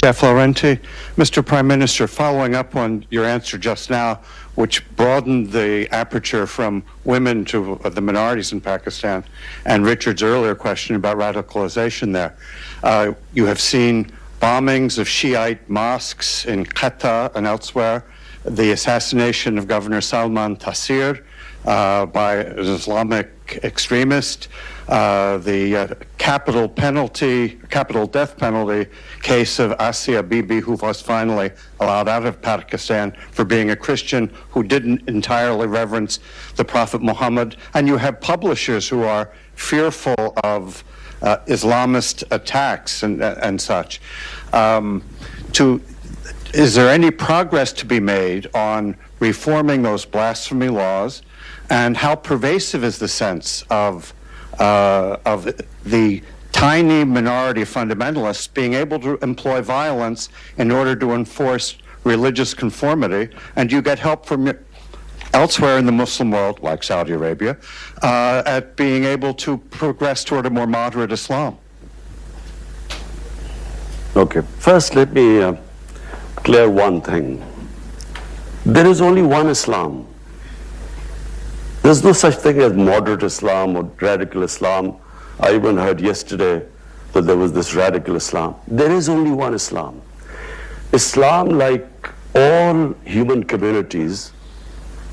Jeff Laurenti. Mr. Prime Minister, following up on your answer just now, which broadened the aperture from women to the minorities in Pakistan, and Richard's earlier question about radicalization there, you have seen bombings of Shiite mosques in Quetta and elsewhere, the assassination of Governor Salman Taseer by an Islamic extremist, the capital death penalty case of Asia Bibi, who was finally allowed out of Pakistan for being a Christian who didn't entirely reverence the Prophet Muhammad. And you have publishers who are fearful of Islamist attacks and such. Is there any progress to be made on reforming those blasphemy laws? And how pervasive is the sense of the tiny minority of fundamentalists being able to employ violence in order to enforce religious conformity? And do you get help from elsewhere in the Muslim world, like Saudi Arabia, at being able to progress toward a more moderate Islam? Okay, first let me clear one thing. There is only one Islam. There's no such thing as moderate Islam or radical Islam. I even heard yesterday that there was this radical Islam. There is only one Islam. Islam, like all human communities,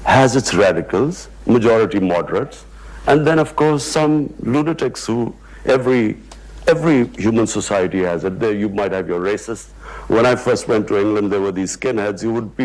has its radicals, majority moderates, and then of course some lunatics who every human society has it. There you might have your racists. When I first went to England, there were these skinheads who would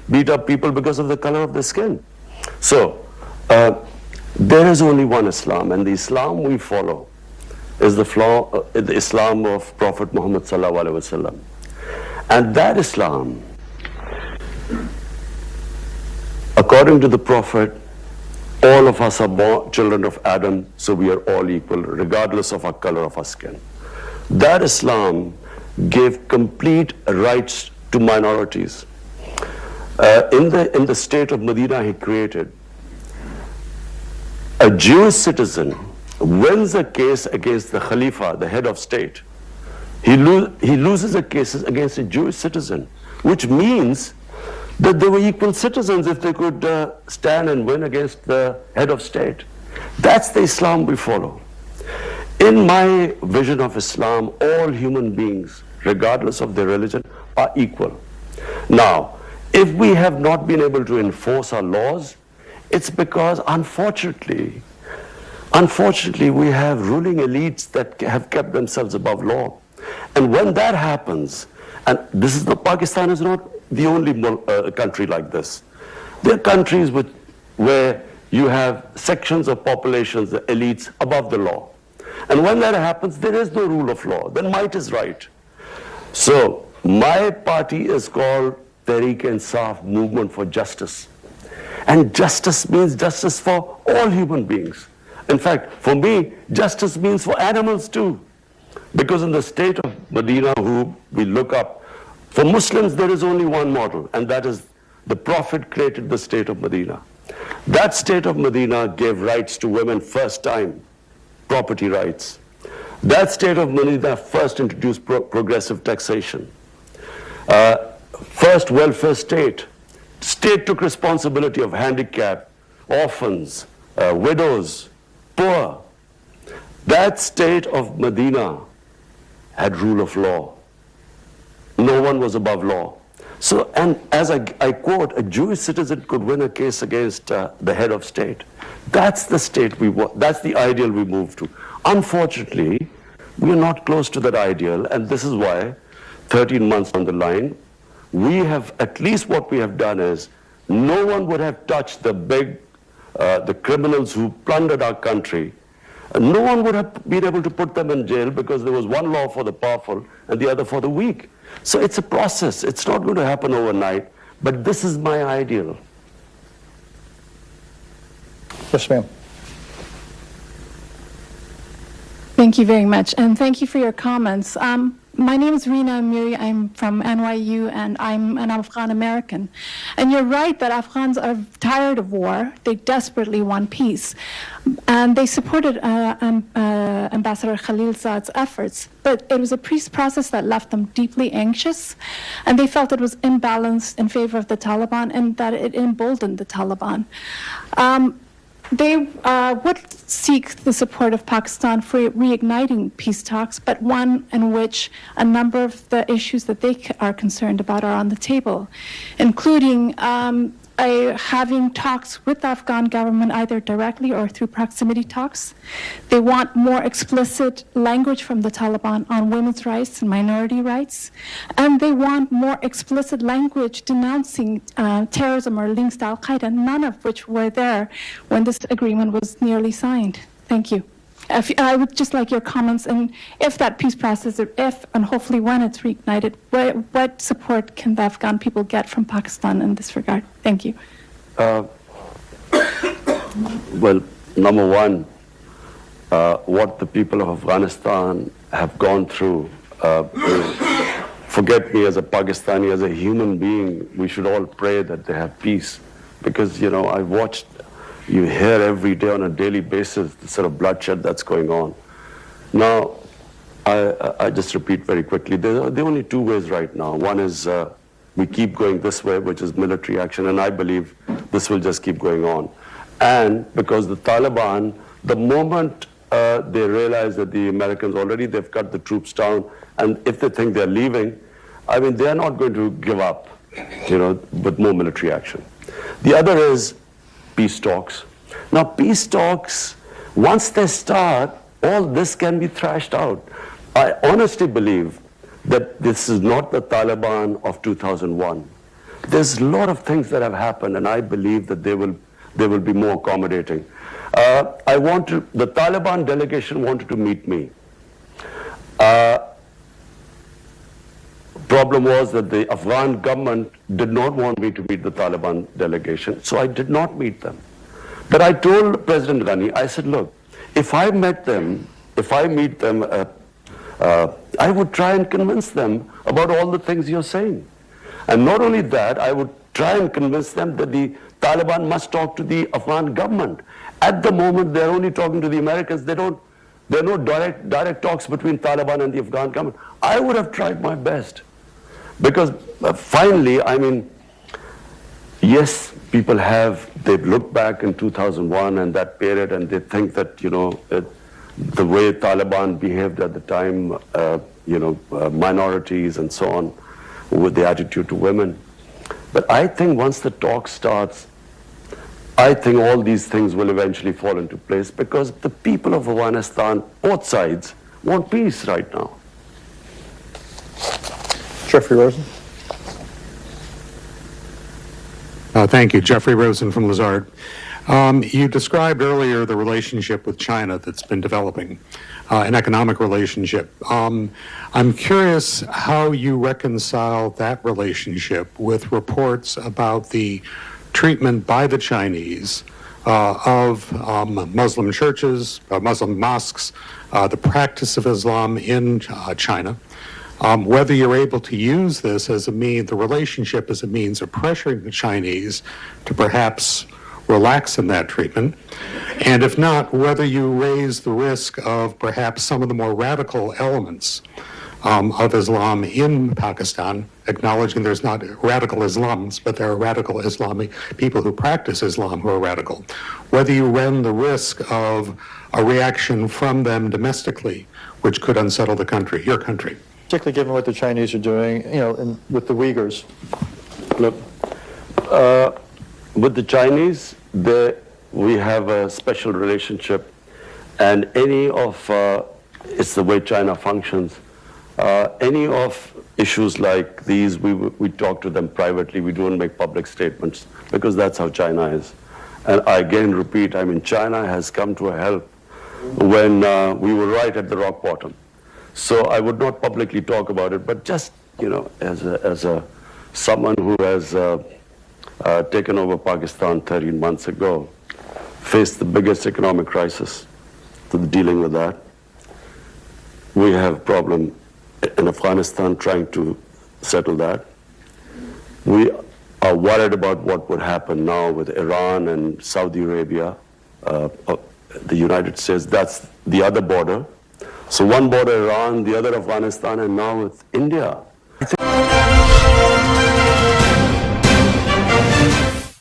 beat up people because of the color of their skin. So there is only one Islam, and the Islam we follow is the Islam of Prophet Muhammad sallallahu alaihi wasallam. And that Islam, according to the Prophet, all of us are born children of Adam, so we are all equal, regardless of our color of our skin. That Islam gave complete rights to minorities. In the state of Medina he created, a Jewish citizen wins a case against the Khalifa, the head of state. He loses a case against a Jewish citizen, which means that they were equal citizens if they could stand and win against the head of state. That's the Islam we follow. In my vision of Islam, all human beings, regardless of their religion, are equal. Now, if we have not been able to enforce our laws, it's because, unfortunately, we have ruling elites that have kept themselves above law. And when that happens, and Pakistan is not the only country like this. There are countries where you have sections of populations, the elites, above the law. And when that happens, there is no rule of law. Then might is right. So my party is called Tehreek-e-Insaf, Movement for Justice. And justice means justice for all human beings. In fact, for me, justice means for animals too. Because in the state of Medina, who we look up, for Muslims there is only one model, and that is the Prophet created the state of Medina. That state of Medina gave rights to women first time, property rights. That state of Medina first introduced progressive taxation. First welfare state. State took responsibility of handicapped, orphans, widows, poor. That state of Medina had rule of law. No one was above law. So, and as I quote, a Jewish citizen could win a case against the head of state. That's the state we want. That's the ideal we move to. Unfortunately, we are not close to that ideal, and this is why 13 months on the line, we have, at least what we have done is, no one would have touched the criminals who plundered our country. No one would have been able to put them in jail because there was one law for the powerful and the other for the weak. So it's a process. It's not going to happen overnight, but this is my ideal. Yes, ma'am. Thank you very much, and thank you for your comments. My name is Rina Amiri. I'm from NYU, and I'm an Afghan American. And you're right that Afghans are tired of war. They desperately want peace. And they supported Ambassador Khalilzad's efforts, but it was a peace process that left them deeply anxious, and they felt it was imbalanced in favor of the Taliban and that it emboldened the Taliban. They would seek the support of Pakistan for reigniting peace talks, but one in which a number of the issues that they are concerned about are on the table, including having talks with the Afghan government either directly or through proximity talks. They want more explicit language from the Taliban on women's rights and minority rights. And they want more explicit language denouncing terrorism or links to Al-Qaeda, none of which were there when this agreement was nearly signed. Thank you. I would just like your comments, and if that peace process, if and hopefully when it's reignited, what support can the Afghan people get from Pakistan in this regard? Thank you. Well, number one, what the people of Afghanistan have gone through, forget me as a Pakistani, as a human being, we should all pray that they have peace. Because, you know, I've watched, you hear every day on a daily basis the sort of bloodshed that's going on. Now, I just repeat very quickly, there are only two ways right now. One is we keep going this way, which is military action, and I believe this will just keep going on. And because the Taliban, the moment they realize that the Americans already, they've cut the troops down, and if they think they're leaving, I mean, they're not going to give up, you know, with more military action. The other is peace talks. Now, peace talks, once they start, all this can be thrashed out. I honestly believe that this is not the Taliban of 2001. There's a lot of things that have happened, and I believe that they will be more accommodating. The Taliban delegation wanted to meet me. Problem was that the Afghan government did not want me to meet the Taliban delegation, so I did not meet them. But I told President Ghani, I said, look, if I meet them, I would try and convince them about all the things you're saying. And not only that, I would try and convince them that the Taliban must talk to the Afghan government. At the moment, they're only talking to the Americans. There are no direct talks between Taliban and the Afghan government. I would have tried my best. Because finally, I mean, yes, people they've looked back in 2001 and that period, and they think that, you know, the way Taliban behaved at the time, minorities and so on, with the attitude to women. But I think once the talk starts, I think all these things will eventually fall into place, because the people of Afghanistan, both sides, want peace right now. Jeffrey Rosen. Thank you. Jeffrey Rosen from Lazard. You described earlier the relationship with China that's been developing, an economic relationship. I'm curious how you reconcile that relationship with reports about the treatment by the Chinese of Muslim churches, Muslim mosques, the practice of Islam in China. Whether you're able to use this as the relationship as a means of pressuring the Chinese to perhaps relax in that treatment, and if not, whether you raise the risk of perhaps some of the more radical elements of Islam in Pakistan, acknowledging there's not radical Islams, but there are radical Islamic people who practice Islam who are radical, whether you run the risk of a reaction from them domestically, which could unsettle the country, your country. Particularly given what the Chinese are doing, you know, with the Uyghurs. Look, with the Chinese, we have a special relationship, and it's the way China functions. Any of issues like these, we talk to them privately. We don't make public statements, because that's how China is. And I again repeat, I mean, China has come to a help when we were right at the rock bottom. So I would not publicly talk about it, but just, you know, as someone who has taken over Pakistan 13 months ago, faced the biggest economic crisis, dealing with that. We have a problem in Afghanistan trying to settle that. We are worried about what would happen now with Iran and Saudi Arabia, the United States. That's the other border So one border Iran, the other Afghanistan, and now with India.